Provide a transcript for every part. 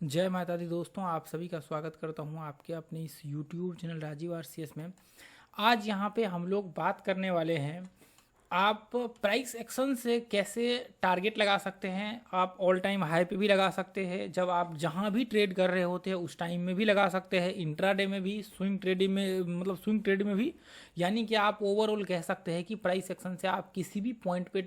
जय माता दी दोस्तों, आप सभी का स्वागत करता हूं आपके अपने इस YouTube चैनल राजीव आरसीएस में। आज यहां पे हम लोग बात करने वाले हैं, आप प्राइस एक्शन से कैसे टारगेट लगा सकते हैं। आप ऑल टाइम हाई पे भी लगा सकते हैं, जब आप जहां भी ट्रेड कर रहे होते हैं उस टाइम में भी लगा सकते हैं, इंट्राडे में भी, स्विंग ट्रेडिंग में, मतलब स्विंग ट्रेड में भी। यानी कि आप ओवरऑल कह सकते हैं कि प्राइस एक्शन से आप किसी भी पॉइंट पे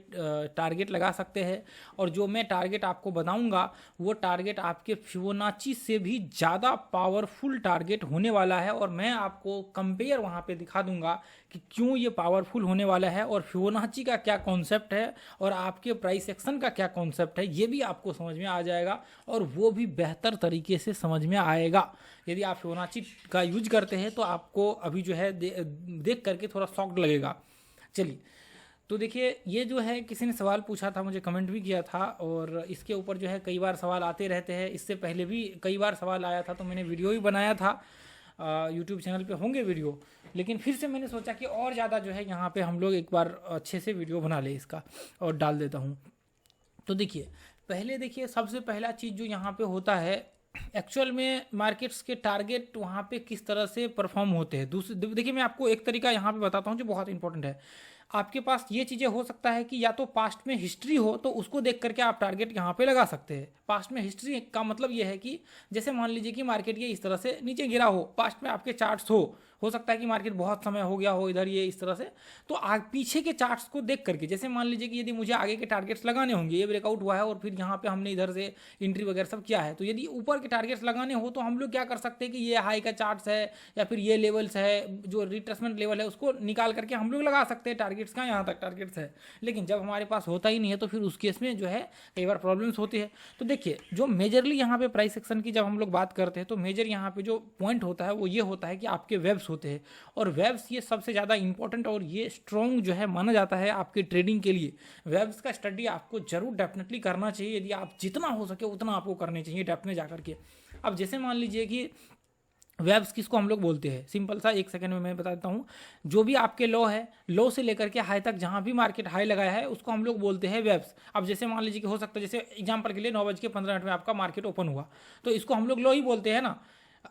टारगेट लगा सकते हैं। और जो मैं टारगेट आपको बताऊंगा वो टारगेट आपके फिबोनाची से भी ज़्यादा पावरफुल टारगेट होने वाला है, और मैं आपको कंपेयर वहाँ पे दिखा दूंगा कि क्यों ये पावरफुल होने वाला है, और फिबोनाची का क्या कॉन्सेप्ट है, और आपके प्राइस एक्शन का क्या कॉन्सेप्ट है, ये भी आपको समझ में आ जाएगा, और वो भी बेहतर तरीके से समझ में आएगा। यदि आप फिबोनाची का यूज करते हैं तो आपको अभी जो है देख करके थोड़ा शॉक्ड लगेगा। चलिए, तो देखिए, ये जो है किसी ने सवाल पूछा था, मुझे कमेंट भी किया था, और इसके ऊपर जो है कई बार सवाल आते रहते हैं। इससे पहले भी कई बार सवाल आया था तो मैंने वीडियो भी बनाया था। यूट्यूब चैनल पे होंगे वीडियो, लेकिन फिर से मैंने सोचा कि और ज़्यादा जो है यहाँ पे हम लोग एक बार अच्छे से वीडियो बना ले इसका, और डाल देता हूँ। तो देखिए, पहले देखिए, सबसे पहला चीज़ जो यहाँ पे होता है, एक्चुअल में मार्केट्स के टारगेट वहाँ पे किस तरह से परफॉर्म होते हैं। दूसरी देखिए, मैं आपको एक तरीका यहाँ पे बताता हूँ जो बहुत इंपॉर्टेंट है। आपके पास ये चीज़ें हो सकता है कि या तो पास्ट में हिस्ट्री हो तो उसको देख करके आप टारगेट यहाँ पे लगा सकते हैं। पास्ट में हिस्ट्री का मतलब ये है कि जैसे मान लीजिए कि मार्केट ये इस तरह से नीचे गिरा हो, पास्ट में आपके चार्ट्स हो सकता है कि मार्केट बहुत समय हो गया हो इधर ये इस तरह से, तो पीछे के चार्ट्स को देख करके, जैसे मान लीजिए कि यदि मुझे आगे के टारगेट्स लगाने होंगे, ये ब्रेकआउट हुआ है और फिर यहाँ पे हमने इधर से एंट्री वगैरह सब किया है, तो यदि ऊपर के टारगेट्स लगाने हो तो हम लोग क्या कर सकते हैं कि ये हाई का चार्ट्स है या फिर ये लेवल्स है, जो रिट्रेसमेंट लेवल है उसको निकाल करके हम लोग लगा सकते हैं टारगेट्स का, यहाँ तक टारगेट्स है। लेकिन जब हमारे पास होता ही नहीं है तो फिर उस केस में जो है कई बार प्रॉब्लम्स होती है। तो देखिए, जो मेजरली यहाँ पे प्राइस एक्शन की जब हम लोग बात करते हैं तो मेजर यहाँ पे जो पॉइंट होता है वो ये होता है कि आपके वेब्स होते हैं, और वेब्स ये सबसे ज़्यादा इंपॉर्टेंट और ये स्ट्रॉन्ग जो है माना जाता है आपके ट्रेडिंग के लिए। वेब्स का स्टडी आपको जरूर डेफिनेटली करना चाहिए, यदि आप जितना हो सके उतना आपको करनी चाहिए डेप में जा करके। अब जैसे मान लीजिए कि वेब्स किसको हम लोग बोलते हैं, सिंपल सा एक सेकंड में मैं बता देता हूँ। जो भी आपके लो है, लो से लेकर के हाई तक जहाँ भी मार्केट हाई लगाया है उसको हम लोग बोलते हैं वेब्स। अब जैसे मान लीजिए कि हो सकता है, जैसे एग्जांपल के लिए 9:15 में आपका मार्केट ओपन हुआ, तो इसको हम लोग लो ही बोलते हैं ना।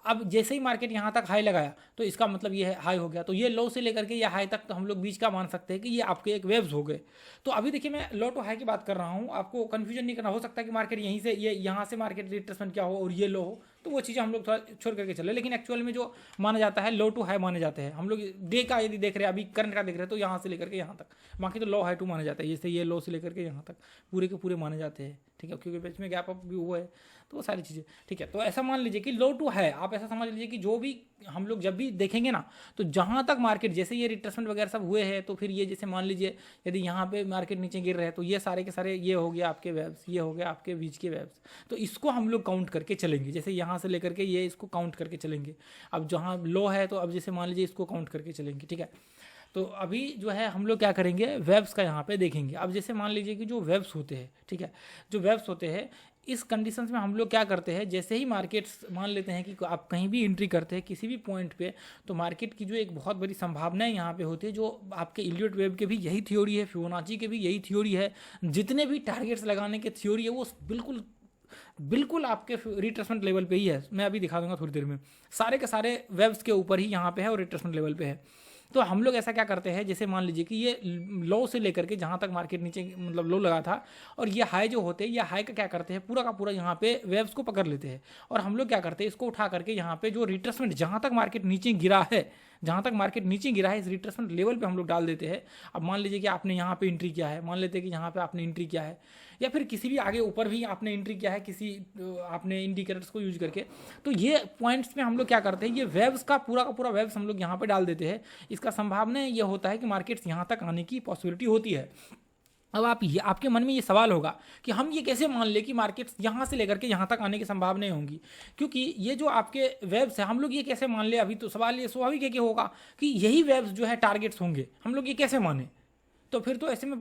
अब जैसे ही मार्केट यहाँ तक हाई लगाया तो इसका मतलब ये है हाई हो गया, तो ये लो से लेकर के ये हाई तक तो हम लोग बीच का मान सकते हैं कि ये आपके एक वेव्स हो गए। तो अभी देखिए, मैं लो टू हाई की बात कर रहा हूँ, आपको कंफ्यूजन नहीं करना। हो सकता है कि मार्केट यहीं से ये यहाँ से मार्केट रिट्रेसमेंट क्या हो और ये लो हो, तो वो चीज़ें हम लोग थोड़ा छोड़ करके चले। लेकिन एक्चुअल में जो माना जाता है लो टू हाई माने जाते हैं हम लोग। डे का यदि देख रहे हैं, अभी करंट का देख रहे हैं, तो यहाँ से लेकर के यहाँ तक, बाकी तो लो हाई टू माना जाता है। जैसे ये लो से लेकर के यहाँ तक पूरे के पूरे माने जाते हैं, ठीक है, क्योंकि बीच में गैप अप भी हुआ है, तो वो सारी चीज़ें ठीक है। तो ऐसा मान लीजिए कि लो टू है, आप ऐसा समझ लीजिए कि जो भी हम लोग जब भी देखेंगे ना, तो जहाँ तक मार्केट जैसे ये रिट्रेसमेंट वगैरह सब हुए हैं, तो फिर ये जैसे मान लीजिए यदि यहाँ पे मार्केट नीचे गिर रहे हैं तो ये सारे के सारे ये हो गया आपके वेब्स, ये हो गया आपके बीच के वेब्स। तो इसको हम लोग काउंट करके चलेंगे, जैसे यहाँ से लेकर के ये इसको काउंट करके चलेंगे। अब जहाँ लो है तो अब जैसे मान लीजिए इसको काउंट करके चलेंगे, ठीक है। तो अभी जो है हम लोग क्या करेंगे, वेब्स का यहाँ पे देखेंगे। अब जैसे मान लीजिए कि जो वेब्स होते हैं, ठीक है, जो वेब्स होते हैं, इस कंडीशंस में हम लोग क्या करते हैं, जैसे ही मार्केट्स मान लेते हैं कि आप कहीं भी एंट्री करते हैं किसी भी पॉइंट पे, तो मार्केट की जो एक बहुत बड़ी संभावनाएं यहाँ पे होती है, जो आपके इलियट वेव के भी यही थ्योरी है, फिबोनाची के भी यही थ्योरी है, जितने भी टारगेट्स लगाने के थ्योरी है वो बिल्कुल बिल्कुल आपके रिट्रेसमेंट लेवल पे ही है। मैं अभी दिखा दूंगा थोड़ी देर में, सारे के सारे वेब्स के ऊपर ही यहाँ पे है और रिट्रेसमेंट लेवल पे है। तो हम लोग ऐसा क्या करते हैं, जैसे मान लीजिए कि ये लो से लेकर के जहाँ तक मार्केट नीचे मतलब लो लगा था, और ये हाई जो होते हैं, ये हाई का क्या करते हैं, पूरा का पूरा यहाँ पे वेव्स को पकड़ लेते हैं, और हम लोग क्या करते हैं, इसको उठा करके यहाँ पे जो रिट्रेसमेंट जहाँ तक मार्केट नीचे गिरा है, जहाँ तक मार्केट नीचे गिरा है, इस रिट्रेसमेंट लेवल पे हम लोग डाल देते हैं। अब मान लीजिए कि आपने यहाँ पे एंट्री किया है, मान लेते हैं कि यहाँ पे आपने एंट्री किया है, या फिर किसी भी आगे ऊपर भी आपने एंट्री किया है किसी आपने इंडिकेटर्स को यूज करके, तो ये पॉइंट्स में हम लोग क्या करते हैं, ये वेव्स का पूरा वेव्स हम लोग यहाँ पे डाल देते हैं। इसका संभावना ये होता है कि मार्केट्स यहाँ तक आने की पॉसिबिलिटी होती है। अब आपके मन में ये सवाल होगा कि हम ये कैसे मान ले कि मार्केट्स यहाँ से लेकर के यहाँ तक आने की संभावनाएं होंगी, क्योंकि ये जो आपके वेब्स है हम लोग ये कैसे मान ले। अभी तो सवाल ये स्वाभाविक है कि होगा कि यही वेब्स जो है टारगेट्स होंगे, हम लोग ये कैसे माने, तो फिर तो ऐसे में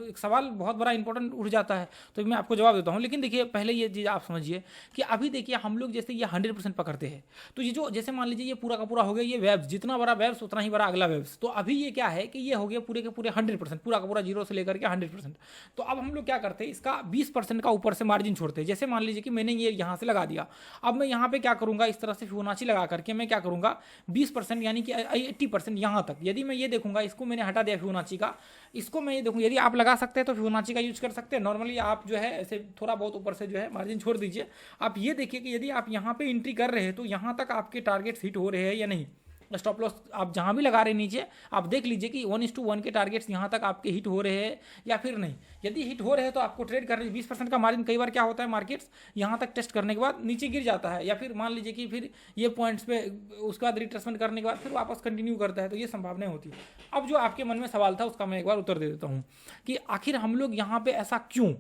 एक सवाल बहुत बड़ा इंपॉर्टेंट उठ जाता है। तो मैं आपको जवाब देता हूँ, लेकिन देखिए पहले ये चीज़ आप समझिए कि अभी देखिए हम लोग जैसे ये 100% पकड़ते हैं, तो ये जो जैसे मान लीजिए ये पूरा का पूरा हो गया, ये वेब्स जितना बड़ा वेब्स उतना ही बड़ा अगला वेब्स। तो अभी ये क्या है कि ये हो गया पूरे के पूरे 100%, पूरा का पूरा जीरो से लेकर के 100%। तो अब हम लोग क्या करते हैं, इसका 20% का ऊपर से मार्जिन छोड़ते हैं। जैसे मान लीजिए कि मैंने ये यहाँ से लगा दिया, अब मैं यहाँ पे क्या करूँगा, इस तरह से फिबोनाची लगा करके मैं क्या करूँगा 20% यानी कि 80% यहाँ तक। यदि मैं ये देखूँगा, इसको मैंने हटा दिया फिबोनाची का, इसको मैं ये देखूँ, यदि आप लगा सकते हैं तो फिबोनाची का यूज कर सकते हैं। नॉर्मली आप जो है ऐसे थोड़ा बहुत ऊपर से जो है मार्जिन छोड़ दीजिए। आप ये देखिए कि यदि आप यहाँ पे एंट्री कर रहे हैं तो यहाँ तक आपके टारगेट्स हिट हो रहे हैं या नहीं। स्टॉप लॉस आप जहाँ भी लगा रहे हैं नीचे आप देख लीजिए कि 1:1 के टारगेट्स यहाँ तक आपके हिट हो रहे हैं या फिर नहीं। यदि हिट हो रहे हैं तो आपको ट्रेड करने 20% का मार्जिन, कई बार क्या होता है मार्केट्स यहाँ तक टेस्ट करने के बाद नीचे गिर जाता है, या फिर मान लीजिए कि फिर ये पॉइंट्स पे उसके बाद रिट्रेसमेंट करने के बाद फिर वापस कंटिन्यू करता है, तो ये संभावनाएं होती है। अब जो आपके मन में सवाल था उसका मैं एक बार उत्तर दे देता हूँ कि आखिर हम लोग यहाँ पे ऐसा क्यों,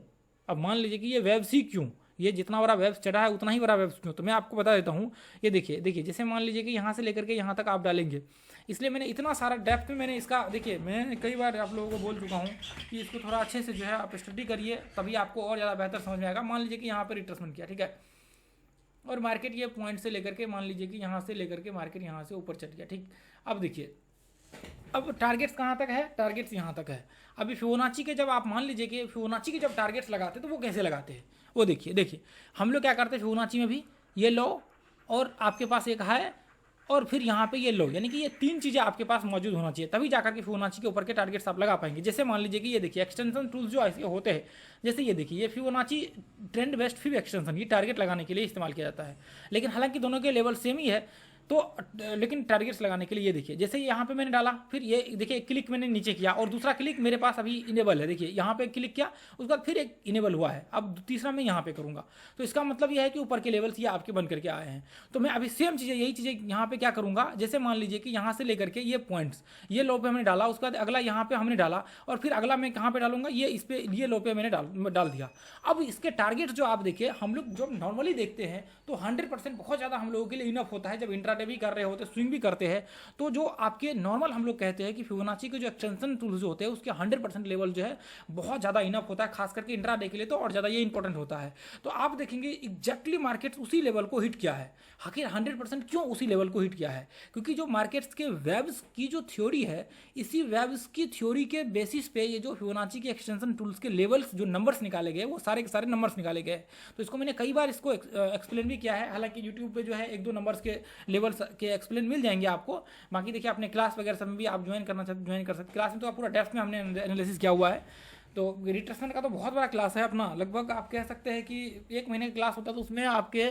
अब मान लीजिए कि ये वेब सी क्यों, ये जितना बड़ा वेब्स चढ़ा है उतना ही बड़ा वेब्स क्यों, तो मैं आपको बता देता हूँ। ये देखिए जैसे मान लीजिए कि यहाँ से लेकर के यहाँ तक आप डालेंगे, इसलिए मैंने इतना सारा डेप्थ में मैंने इसका, देखिए मैं कई बार आप लोगों को बोल चुका हूँ कि इसको थोड़ा अच्छे से जो है आप स्टडी करिए, तभी आपको और ज़्यादा बेहतर समझ में आएगा। मान लीजिए कि यहाँ पर रिट्रेसमेंट किया, ठीक है, और मार्केट ये पॉइंट से लेकर के मान लीजिए कि यहाँ से लेकर के मार्केट यहाँ से ऊपर चढ़ गया, ठीक। अब देखिए अब टारगेट्स कहाँ तक है, टारगेट्स यहाँ तक है। अभी फिबोनाची के जब आप मान लीजिए कि फिबोनाची के जब टारगेट्स लगाते हैं तो वो कैसे लगाते हैं, वो देखिए हम लोग क्या करते हैं फिबोनाची में भी, ये लो और आपके पास एक हाई और फिर यहाँ पे ये लो, यानी कि ये तीन चीज़ें आपके पास मौजूद होना चाहिए, तभी जाकर के फिबोनाची के ऊपर के टारगेट्स आप लगा पाएंगे। जैसे मान लीजिए कि ये देखिए एक्सटेंशन टूल्स जो ऐसे होते हैं, जैसे ये देखिए ये Fibonacci trend best fib extension, ये टारगेट लगाने के लिए इस्तेमाल किया जाता है, लेकिन हालांकि दोनों के लेवल सेम ही है। तो लेकिन टारगेट्स लगाने के लिए ये देखिए जैसे यहाँ पे मैंने डाला, फिर ये देखिए क्लिक मैंने नीचे किया और दूसरा क्लिक मेरे पास अभी इनेबल है, देखिए यहाँ पे क्लिक किया उसके बाद फिर एक इनेबल हुआ है, अब तीसरा मैं यहाँ पे करूँगा। तो इसका मतलब ये है कि ऊपर के लेवल्स ये आपके बन करके आए हैं। तो मैं अभी सेम चीज़ें यही चीज़ें यहाँ पे क्या करूँगा, जैसे मान लीजिए कि यहाँ से लेकर के ये पॉइंट्स, ये लो पे हमने डाला, उसके बाद अगला यहाँ पे हमने डाला और फिर अगला मैं कहाँ पे डालूंगा, ये इस पे ये लो पे मैंने डाल दिया। अब इसके टारगेट जो आप देखिए, हम लोग जो नॉर्मली देखते हैं तो 100% बहुत ज़्यादा हम लोगों के लिए इनफ होता है। जब इंट्राडे भी कर रहे होते, स्विंग भी करते हैं, तो जो आपके नॉर्मल हम लोग कहते हैं कि फिबोनाची के जो एक्सटेंशन टूल्स जो होते हैं उसके 100% लेवल जो है बहुत ज़्यादा इनफ होता है, खास करके इंट्राडे के लिए तो और ज़्यादा ये इंपॉर्टेंट होता है। तो आप देखेंगे एग्जैक्टली मार्केट उसी लेवल को हिट किया है। आखिर 100% क्यों उसी लेवल को हिट किया है, क्योंकि जो मार्केट्स के वेब्स की जो थ्योरी है, इसी वेब्स की थ्योरी के बेसिस पे ये जो फिबोनाची के एक्सटेंशन टूल्स के लेवल्स जो नंबर्स निकाले गए वो सारे के सारे नंबर्स निकाले गए। तो इसको मैंने कई बार इसको एक्सप्लेन भी किया है, हालांकि यूट्यूब पे जो है 1-2 नंबर्स के लेवल्स के एक्सप्लेन मिल जाएंगे आपको। बाकी देखिए अपने क्लास वगैरह सब में भी आप ज्वाइन करना चाहते ज्वाइन कर सकते, क्लास में तो पूरा डेप्थ में हमने एनालिसिस किया हुआ है। तो रिट्रेसमेंट का तो बहुत बड़ा क्लास है अपना, लगभग आप कह सकते हैं कि 1 महीने का क्लास होता है तो उसमें आपके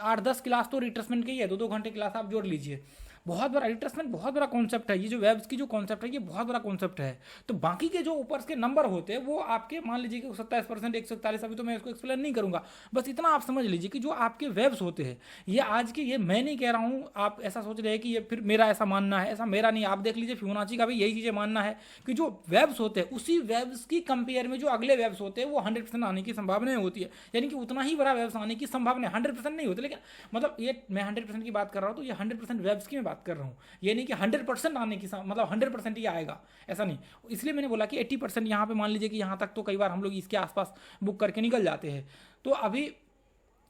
8-10 क्लास तो रिट्रेसमेंट के ही है, 2-2 घंटे क्लास आप जोड़ लीजिए। बहुत बड़ा रिट्रेसमेंट, बहुत बड़ा कॉन्सेप्ट है ये जो वेब्स की जो कॉन्सेप्ट है, ये बहुत बड़ा कॉन्सेप्ट है। तो बाकी के जो ऊपर के नंबर होते हैं वो आपके मान लीजिए कि 27%, 141, अभी तो मैं इसको एक्सप्लेन नहीं करूंगा, बस इतना आप समझ लीजिए कि जो आपके वेब्स होते हैं, ये आज के, ये मैं नहीं कह रहा हूँ, आप ऐसा सोच रहे हैं कि ये फिर मेरा ऐसा मानना है, ऐसा मेरा नहीं। आप देख लीजिए फिबोनाची का भी यही चीज़ें मानना है कि जो वेब्स होते हैं उसी वेब्स की कंपेयर में जो अगले वेब्स होते हैं वो 100% आने की संभावना होती है, यानी कि उतना ही बड़ा वेब्स आने की संभावना 100% नहीं होती, लेकिन मतलब ये मैं 100% की बात कर रहा हूँ तो ये 100% वेब्स की मैं बात कर रहा हूँ, ये नहीं कि 100% आने की मतलब 100% ही आएगा, ऐसा नहीं। इसलिए मैंने बोला कि 80% यहाँ पे मान लीजिए कि यहाँ तक तो कई बार हम लोग इसके आसपास बुक करके निकल जाते हैं। तो अभी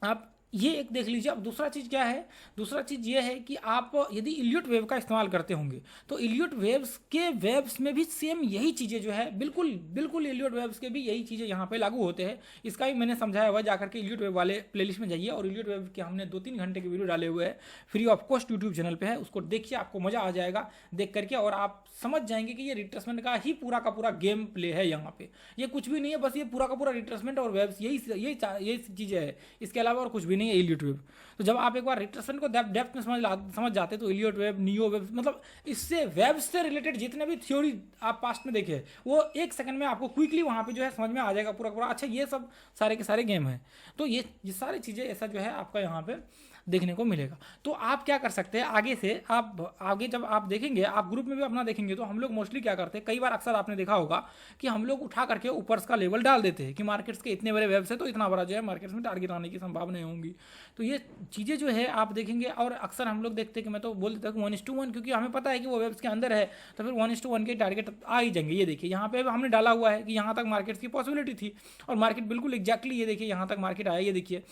आप ये एक देख लीजिए। अब दूसरा चीज़ क्या है, दूसरा चीज़ ये है कि आप यदि इलियट वेव का इस्तेमाल करते होंगे तो इलियट वेव्स के वेव्स में भी सेम यही चीज़ें जो है बिल्कुल बिल्कुल इलियट वेव्स के भी यही चीज़ें यहाँ पे लागू होते हैं। इसका भी मैंने समझाया हुआ, जाकर के इलियट वेव वाले प्लेलिस्ट में जाइए और इलियट वेव के हमने 2-3 घंटे के वीडियो डाले हुए हैं, free of cost YouTube channel पर है, उसको देखिए, आपको मज़ा आ जाएगा देख करके और आप समझ जाएंगे कि ये रिट्रेसमेंट का ही पूरा का पूरा गेम प्ले है। यहाँ पे ये कुछ भी नहीं है, बस ये पूरा का पूरा रिट्रेसमेंट और वेव्स यही चीज़ें है, इसके अलावा और कुछ भी नहीं है इलियट वेव। तो जब आप एक बार रिट्रेसमेंट को डेप्थ में समझ जाते तो इलियट वेव, नियो वेव, मतलब इससे वेव्स से रिलेटेड जितने भी थ्योरी आप पास्ट में देखे वो 1 सेकंड में आपको क्विकली वहाँ पे जो है समझ में आ जाएगा पूरा पूरा। अच्छा, ये सब सारे के सारे गेम है। तो ये सारी चीज़ें ऐसा जो है आपका यहाँ पे देखने को मिलेगा। तो आप क्या कर सकते हैं, आगे से आप आगे जब आप देखेंगे, आप ग्रुप में भी अपना देखेंगे, तो हम लोग मोस्टली क्या करते हैं, कई बार अक्सर आपने देखा होगा कि हम लोग उठा करके ऊपर का लेवल डाल देते हैं कि मार्केट्स के इतने बड़े वेब्स है तो इतना बड़ा जो है मार्केट्स में टारगेट आने की संभावनाएं होंगी। तो ये चीज़ें जो है आप देखेंगे, और अक्सर हम लोग देखते हैं कि मैं तो बोल देता हूँ 1:1, क्योंकि हमें पता है कि वो वेब्स के अंदर है, तो फिर 1:1 के टारगेट आ ही जाएंगे। ये देखिए यहाँ पे हमने डाला हुआ है कि यहाँ तक मार्केट्स की पॉसिबिलिटी थी, और मार्केट बिल्कुल एग्जैक्टली ये देखिए यहाँ तक मार्केट आया। ये देखिए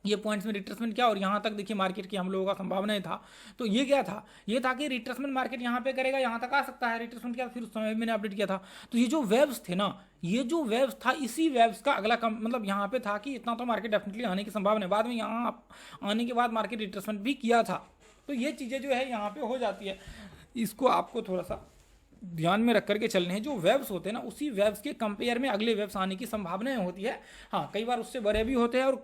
ये पॉइंट्स में रिट्रेसमेंट किया, और यहाँ तक देखिए मार्केट की हम लोगों का संभावनाएं था। तो ये क्या था, ये था कि रिट्रेसमेंट मार्केट यहाँ पे करेगा, यहाँ तक आ सकता है, रिट्रेसमेंट किया, फिर उस समय मैंने अपडेट किया था। तो ये जो वेव्स थे ना, ये जो वेव्स था, इसी वेव्स का अगला कम मतलब यहाँ पे था कि इतना तो मार्केट डेफिनेटली आने की संभावना है। बाद में यहाँ आने के बाद मार्केट रिट्रेसमेंट भी किया था। तो ये चीज़ें जो है यहाँ पे हो जाती है, इसको आपको थोड़ा सा ध्यान में रख करके चलने हैं। जो वेव्स होते हैं ना, उसी वेव्स के कंपेयर में अगले वेव्स आने की संभावनाएं होती है। हाँ, कई बार उससे बड़े भी होते हैं और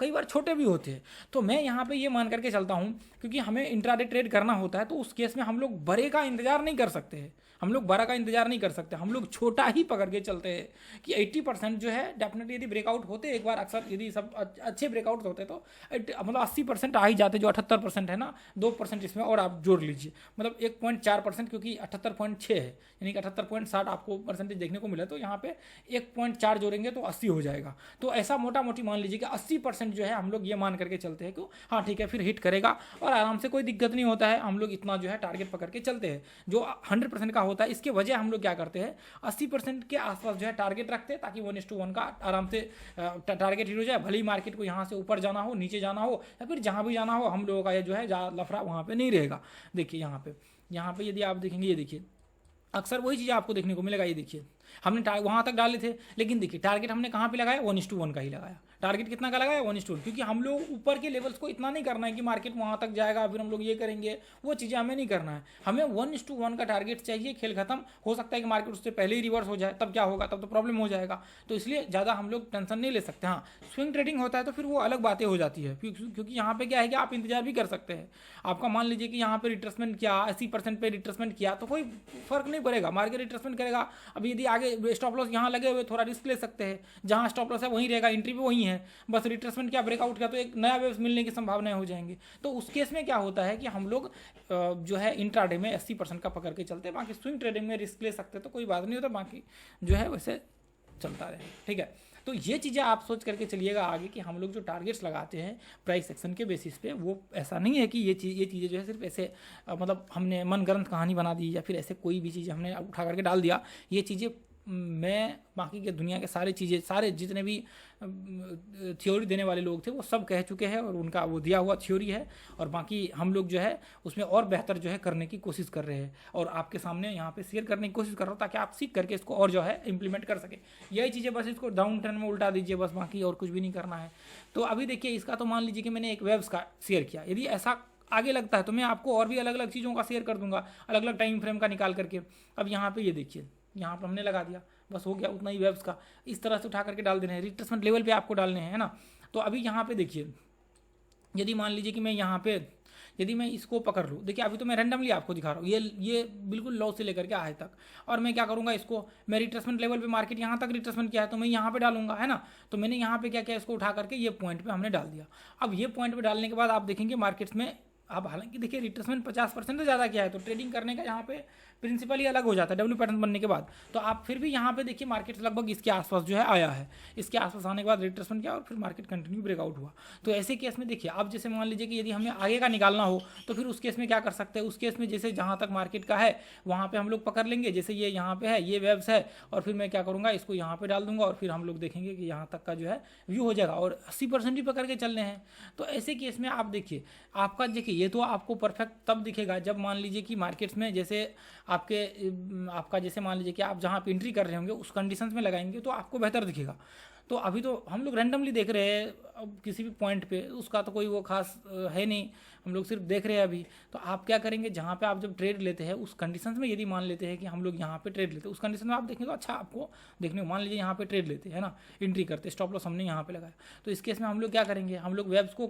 कई बार छोटे भी होते हैं। तो मैं यहाँ पे ये मान करके चलता हूँ, क्योंकि हमें इंट्राडे ट्रेड करना होता है, तो उस केस में हम लोग बड़े का इंतजार नहीं कर सकते हैं, हम लोग बड़ा का इंतजार नहीं कर सकते, हम लोग छोटा ही पकड़ के चलते हैं कि 80% जो है डेफिनेटली यदि ब्रेकआउट होते एक बार, अक्सर यदि सब अच्छे ब्रेकआउट होते तो मतलब 80% आ ही जाते। जो 78% है ना, 2% इसमें और आप जोड़ लीजिए, मतलब 1.4%, क्योंकि 78.6 है, यानी कि 78.60 आपको परसेंटेज देखने को मिला। तो यहाँ पे 1.4 जोड़ेंगे तो 80 हो जाएगा। तो ऐसा मोटा मोटी मान लीजिए कि 80% जो है हम लोग ये मान करके चलते हैं कि हाँ ठीक है, फिर हिट करेगा और आराम से, कोई दिक्कत नहीं होता है। हम लोग इतना जो है टारगेट पकड़ के चलते हैं। जो 100% का होता है, इसके वजह हम लोग क्या करते हैं, 80% के आसपास जो है टारगेट रखते हैं, ताकि 1:1 का आराम से टारगेट हिट हो जाए। भले ही मार्केट को यहाँ से ऊपर जाना हो, नीचे जाना हो, या फिर जहाँ भी जाना हो, हम लोगों का ये जो है लफड़ा वहाँ पे नहीं रहेगा। देखिए यहाँ पे यदि आप देखेंगे, ये देखिए अक्सर वही चीज़ आपको देखने को मिलेगा। ये देखिए हमने वहाँ तक डाले थे, लेकिन देखिए टारगेट हमने कहाँ पे लगाया, 1:1 का ही लगाया। टारगेट कितना का लगाया, 1:1, क्योंकि हम लोग ऊपर के लेवल्स को इतना नहीं करना है कि मार्केट वहाँ तक जाएगा फिर हम लोग ये करेंगे, वो चीज़ें हमें नहीं करना है। हमें 1:1 का टारगेट चाहिए, खेल खत्म। हो सकता है कि मार्केट उससे पहले ही रिवर्स हो जाए, तब क्या होगा, तब तो प्रॉब्लम हो जाएगा। तो इसलिए ज़्यादा हम लोग टेंशन नहीं ले सकते। हाँ, स्विंग ट्रेडिंग होता है तो फिर वो अलग बातें हो जाती है, क्योंकि यहाँ पे क्या है कि आप इंतजार भी कर सकते हैं। आपका मान लीजिए कि यहाँ पे रिट्रेसमेंट किया, 80% पे रिट्रेसमेंट किया, तो कोई फर्क नहीं पड़ेगा, मार्केट रिट्रेसमेंट करेगा। अभी यदि आगे स्टॉप लॉस यहाँ लगे हुए, थोड़ा रिस्क ले सकते हैं, जहाँ स्टॉप लॉस है वहीं रहेगा, एंट्री भी वहीं है, बस रिट्रेसमेंट क्या ब्रेकआउट किया तो एक नया वेव्स मिलने की संभावनाएं हो जाएंगी। तो उस केस में क्या होता है कि हम लोग जो है इंट्राडे में 80% का पकड़ के चलते हैं। बाकी स्विंग ट्रेडिंग में रिस्क ले सकते हैं, तो कोई बात नहीं होता, बाकी जो है वैसे चलता रहे। ठीक है, तो ये चीज़ें आप सोच करके चलिएगा आगे कि हम लोग जो टारगेट्स लगाते हैं प्राइस एक्शन के बेसिस पे, वो ऐसा नहीं है कि ये चीज़ें जो है सिर्फ ऐसे मतलब हमने मनगढ़ंत कहानी बना दी, या फिर ऐसे कोई भी चीज़ हमने उठा करके डाल दिया। ये चीज़ें मैं बाकी के दुनिया के सारे जितने भी थ्योरी देने वाले लोग थे वो सब कह चुके हैं, और उनका वो दिया हुआ थ्योरी है, और बाकी हम लोग जो है उसमें और बेहतर जो है करने की कोशिश कर रहे हैं, और आपके सामने यहाँ पे शेयर करने की कोशिश कर रहा हूँ, ताकि आप सीख करके इसको और जो है इंप्लीमेंट कर सके। यही चीज़ें बस इसको डाउन ट्रेंड में उल्टा दीजिए बस, बाकी और कुछ भी नहीं करना है। तो अभी देखिए इसका तो मान लीजिए कि मैंने एक वेब्स का शेयर किया, यदि ऐसा आगे लगता है तो मैं आपको और भी अलग अलग चीज़ों का शेयर कर दूंगा, अलग अलग टाइम फ्रेम का निकाल करके। अब यहाँ पे ये देखिए, यहाँ पर हमने लगा दिया, बस हो गया उतना ही वेब्स का। इस तरह से उठा करके डाल देने हैं, रिट्रेसमेंट लेवल पे आपको डालने हैं, है ना। तो अभी यहाँ पे देखिए, यदि मान लीजिए कि मैं यहाँ पे यदि मैं इसको पकड़ लूँ, देखिए अभी तो मैं रैंडमली आपको दिखा रहा हूँ, ये बिल्कुल लो से लेकर के हाई तक, और मैं क्या करूँगा, इसको मैं रिट्रेसमेंट लेवल पे मार्केट यहाँ तक रिट्रेसमेंट किया है तो मैं यहाँ पे डालूंगा, है ना। तो मैंने यहाँ पे क्या किया, इसको उठा करके ये पॉइंट पे हमने डाल दिया। अब ये पॉइंट पे डालने के बाद आप देखेंगे मार्केट्स में, अब हालांकि देखिए रिट्रेसमेंट 50% से ज़्यादा किया है, तो ट्रेडिंग करने का यहाँ पे प्रिंसिपल ही अलग हो जाता है डब्ल्यू पैटर्न बनने के बाद। तो आप फिर भी यहाँ पे देखिए मार्केट लगभग इसके आसपास जो है आया है, इसके आसपास आने के बाद रिट्रेसमेंट किया और फिर मार्केट कंटिन्यू ब्रेकआउट हुआ। तो ऐसे केस में देखिए, आप जैसे मान लीजिए कि यदि हमें आगे का निकालना हो तो फिर उस केस में क्या कर सकते हैं, उस केस में जैसे जहाँ तक मार्केट का है वहाँ पर हम लोग पकड़ लेंगे, जैसे ये यहाँ पे है, ये वेब्स है, और फिर मैं क्या करूँगा, इसको यहाँ पर डाल दूंगा, और फिर हम लोग देखेंगे कि यहाँ तक का जो है व्यू हो जाएगा, और 80% ही पकड़ के चलने हैं। तो ऐसे केस में आप देखिए, आपका देखिए ये तो आपको परफेक्ट तब दिखेगा जब मान लीजिए कि मार्केट्स में जैसे आपका जैसे मान लीजिए कि आप जहाँ पे एंट्री कर रहे होंगे उस कंडीशंस में लगाएंगे तो आपको बेहतर दिखेगा। तो अभी तो हम लोग रैंडमली देख रहे हैं, अब किसी भी पॉइंट पे उसका तो कोई वो खास है नहीं, हम लोग सिर्फ देख रहे हैं अभी। तो आप क्या करेंगे, जहाँ पे आप जब ट्रेड लेते हैं उस कंडीशंस में यदि मान लेते हैं कि हम लोग यहाँ पे ट्रेड लेते हैं, उस कंडीशन में आप देखेंगे तो अच्छा आपको देखने को, मान लीजिए यहाँ पे ट्रेड लेते हैं ना, एंट्री करते, स्टॉप लॉस हमने यहाँ पे लगाया, तो इस केस में हम लोग क्या करेंगे, हम लोग वेब्स को,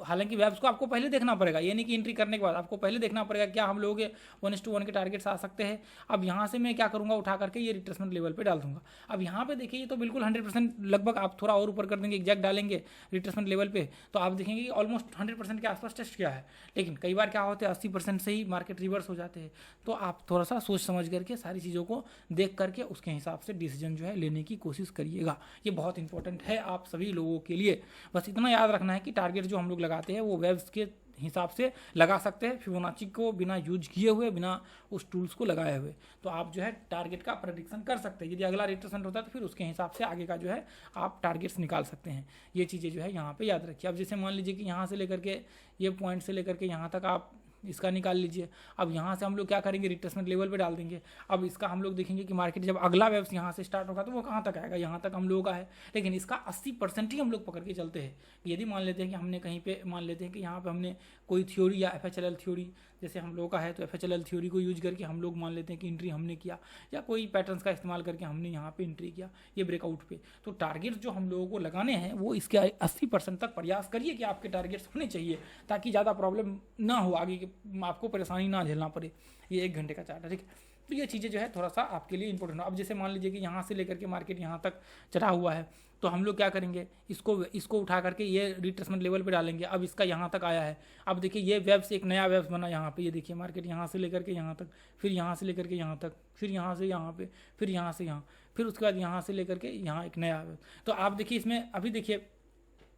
हालांकि वेब्स को आपको पहले देखना पड़ेगा, ये नहीं कि एंट्री करने के बाद, आपको पहले देखना पड़ेगा क्या हम लोग 1:1 के टारगेट्स आ सकते हैं। अब यहाँ से मैं क्या करूँगा, उठा करके ये रिट्रेसमेंट लेवल पर डाल दूंगा। अब यहाँ पे देखिए ये तो बिल्कुल 100% लगभग, आप थोड़ा और ऊपर कर देंगे, एग्जैक्ट डालेंगे डालेंगे रिट्रेसमेंट लेवल पे तो आप देखेंगे कि ऑलमोस्ट 100% के आसपास टेस्ट किया है, लेकिन कई बार क्या होता है 80% से ही मार्केट रिवर्स हो जाते हैं। तो आप थोड़ा सा सोच समझ करके सारी चीज़ों को देख करके उसके हिसाब से डिसीजन जो है लेने की कोशिश करिएगा। ये बहुत इंपॉर्टेंट है आप सभी लोगों के लिए। बस इतना याद रखना है कि टारगेट जो हम लोग लगाते हैं वो वेव्स के हिसाब से लगा सकते हैं, फिबोनाची को बिना यूज किए हुए, बिना उस टूल्स को लगाए हुए। तो आप जो है टारगेट का प्रेडिक्शन कर सकते हैं। यदि अगला रिट्रेसमेंट होता है तो फिर उसके हिसाब से आगे का जो है आप टारगेट्स निकाल सकते हैं। ये चीज़ें जो है यहाँ पे याद रखिए। अब जैसे मान लीजिए कि यहाँ से लेकर के ये पॉइंट से लेकर के यहाँ तक आप इसका निकाल लीजिए। अब यहाँ से हम लोग क्या करेंगे, रिट्रेसमेंट लेवल पे डाल देंगे। अब इसका हम लोग देखेंगे कि मार्केट जब अगला वेव्स यहाँ से स्टार्ट होगा तो वो कहाँ तक आएगा, यहाँ तक हम लोगों का है, लेकिन इसका 80% ही हम लोग पकड़ के चलते हैं। यदि मान लेते हैं कि हमने कहीं पे मान लेते हैं कि यहाँ पे हमने कोई थ्योरी या FHLL थ्योरी जैसे हम लोगों का है तो FHLL थ्योरी को यूज करके हम लोग मान लेते हैं कि एंट्री हमने किया, या कोई पैटर्न्स का इस्तेमाल करके हमने यहाँ पे एंट्री किया ये ब्रेकआउट पे, तो टारगेट्स जो हम लोगों को लगाने हैं वो इसके 80% तक प्रयास करिए कि आपके टारगेट्स होने चाहिए, ताकि ज़्यादा प्रॉब्लम ना हो आगे कि आपको परेशानी ना झेलना पड़े। ये 1 घंटे का चार्ट है, ठीक है। तो ये चीज़ें जो है थोड़ा सा आपके लिए इंपॉर्टेंट है। अब जैसे मान लीजिए कि यहाँ से लेकर के मार्केट यहाँ तक चढ़ा हुआ है तो हम लोग क्या करेंगे, इसको उठा करके ये रिट्रेसमेंट लेवल पे डालेंगे। अब इसका यहाँ तक आया है, अब देखिए ये वेव्स एक नया वेव्स बना यहाँ पे, ये देखिए मार्केट यहाँ से लेकर के यहाँ तक, फिर यहाँ से लेकर के यहाँ तक, फिर यहाँ से यहाँ पे, फिर यहाँ से यहाँ, फिर उसके बाद यहाँ से लेकर के यहाँ एक नया वेव। तो आप देखिए इसमें अभी देखिए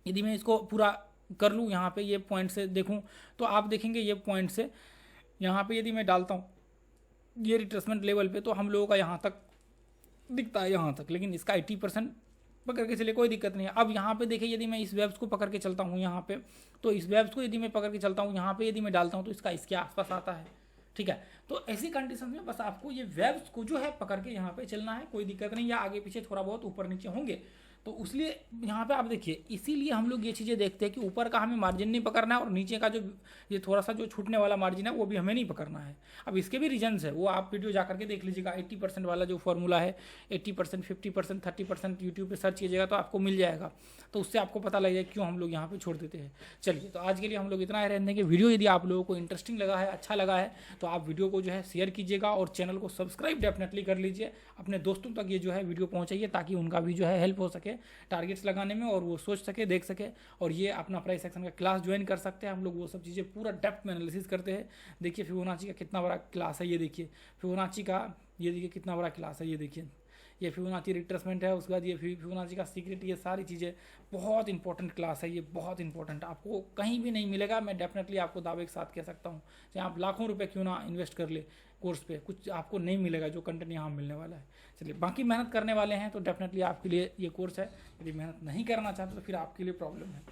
यदि मैं इसको पूरा कर लूँ यहाँ पे ये पॉइंट से देखूँ तो आप देखेंगे ये पॉइंट से यहाँ पे यदि मैं डालता हूँ ये रिट्रेसमेंट लेवल पे तो हम लोगों का यहाँ तक दिखता है, यहाँ तक, लेकिन इसका 80% पकड़ के चले कोई दिक्कत नहीं है। अब यहाँ पे देखिए यदि मैं इस वेव्स को पकड़ के चलता हूँ यहाँ पे, तो इस वेव्स को यदि मैं पकड़ के चलता हूँ यहाँ पे यदि मैं डालता हूँ तो इसका इसके आसपास आता है, ठीक है। तो ऐसी कंडीशन में बस आपको ये वेव्स को जो है पकड़ के यहाँ पे चलना है, कोई दिक्कत नहीं, या आगे पीछे थोड़ा बहुत ऊपर नीचे होंगे तो उसलिए यहाँ पे आप देखिए, इसीलिए हम लोग ये चीज़ें देखते हैं कि ऊपर का हमें मार्जिन नहीं पकड़ना है और नीचे का जो ये थोड़ा सा जो छूटने वाला मार्जिन है वो भी हमें नहीं पकड़ना है। अब इसके भी रीजन्स है, वो आप वीडियो जा करके देख लीजिएगा। 80% वाला जो फॉर्मूला है 80%, 50%, 30% यूट्यूब पे सर्च कीजिएगा तो आपको मिल जाएगा, तो उससे आपको पता लग जाएगा क्यों हम लोग यहाँ पे छोड़ देते हैं। चलिए, तो आज के लिए हम लोग इतना ही रहने देंगे। वीडियो यदि आप लोगों को इंटरेस्टिंग लगा है, अच्छा लगा है, तो आप वीडियो को जो है शेयर कीजिएगा और चैनल को सब्सक्राइब डेफिनेटली कर लीजिए। अपने दोस्तों तक ये जो है वीडियो पहुँचाइए ताकि उनका भी जो है हेल्प हो सके टारगेट्स लगाने में, और वो सोच सके, देख सके, और ये अपना प्राइस एक्शन का क्लास ज्वाइन कर सकते हैं। हम लोग वो सब चीज़ें पूरा डेप्थ में एनालिसिस करते हैं। देखिए फिबोनाची का कितना बड़ा क्लास है, ये देखिए फिबोनाची का, ये देखिए कितना बड़ा क्लास है, ये देखिए ये फिबोनाची रिट्रेसमेंट है, उसके बाद ये फिबोनाची का सीक्रेट, ये सारी चीज़ें बहुत इंपॉर्टेंट क्लास है, ये बहुत इंपॉर्टेंट, आपको कहीं भी नहीं मिलेगा। मैं डेफिनेटली आपको दावे के साथ कह सकता हूँ, चाहे आप लाखों रुपए क्यों ना इन्वेस्ट कर ले कोर्स पे, कुछ आपको नहीं मिलेगा जो कंटेंट यहाँ मिलने वाला है। चलिए, बाकी मेहनत करने वाले हैं तो डेफिनेटली आपके लिए ये कोर्स है। यदि मेहनत नहीं करना चाहते तो फिर आपके लिए प्रॉब्लम है।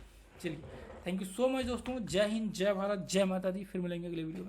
चलिए, थैंक यू सो मच दोस्तों। जय हिंद, जय भारत, जय माता दी। फिर मिलेंगे अगले वीडियो में।